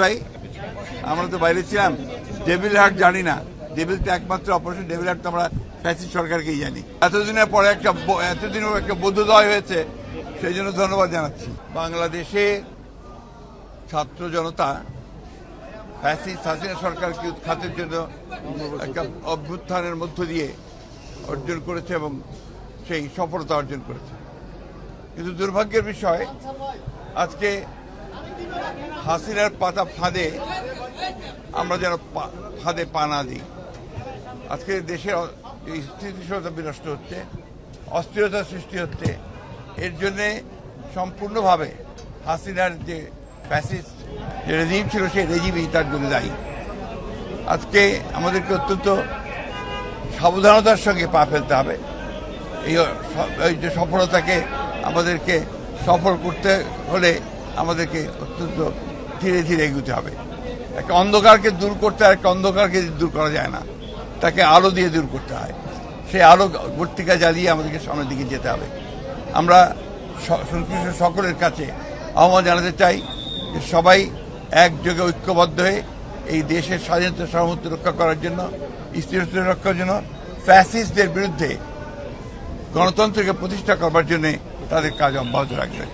ভাই, আমরা তো বাইরে ছিলাম, ডেভিল হার্ট জানি না। ডেভিল তো একমাত্র অপারেশন ডেভিল হার্ট তো আমরা ফ্যাসিস্ট সরকারকেই জানি। এতদিনের পরে এতদিনও একটা বোধোদয় হয়েছে, সেই জন্য ধন্যবাদ জানাচ্ছি। বাংলাদেশে ছাত্র জনতা ফ্যাসিস্ট হাসিনা সরকারকে উৎখাতের জন্য একটা অভ্যুত্থানের মধ্য দিয়ে অর্জন করেছে এবং সেই সফলতা অর্জন করেছে। কিন্তু দুর্ভাগ্যের বিষয়, আজকে হাসিনার পাতা ফাঁদে আমরা যেন ফাঁদে পা না দিই। আজকে দেশের স্থিতিশীলতা বিনষ্ট হচ্ছে, অস্থিরতা সৃষ্টি হচ্ছে। এর জন্যে সম্পূর্ণভাবে হাসিনার যে ফ্যাসিস্ট যে রেজিম ছিল, সেই রেজিমই তার জন্য দায়ী। আজকে আমাদেরকে অত্যন্ত সাবধানতার সঙ্গে পা ফেলতে হবে। এই যে সফলতাকে আমাদেরকে সফল করতে হলে আমাদেরকে অত্যন্ত ধীরে ধীরে এগোতে হবে। একটা অন্ধকারকে দূর করতে আর একটা অন্ধকারকে দূর করা যায় না, তাকে আলো দিয়ে দূর করতে হয়। সেই আলো বর্তিকা জ্বালিয়ে আমাদেরকে সামনের দিকে যেতে হবে। আমরা সংশ্লিষ্ট সকলের কাছে আহ্বান জানাতে চাই যে সবাই একযোগে ঐক্যবদ্ধ হয়ে এই দেশের স্বাধীনতা সার্বভৌমত্ব রক্ষা করার জন্য, স্থিরতা রক্ষার জন্য, ফ্যাসিস্টদের বিরুদ্ধে গণতন্ত্রকে প্রতিষ্ঠা করবার জন্য তাদের কাজ অব্যাহত রাখবে।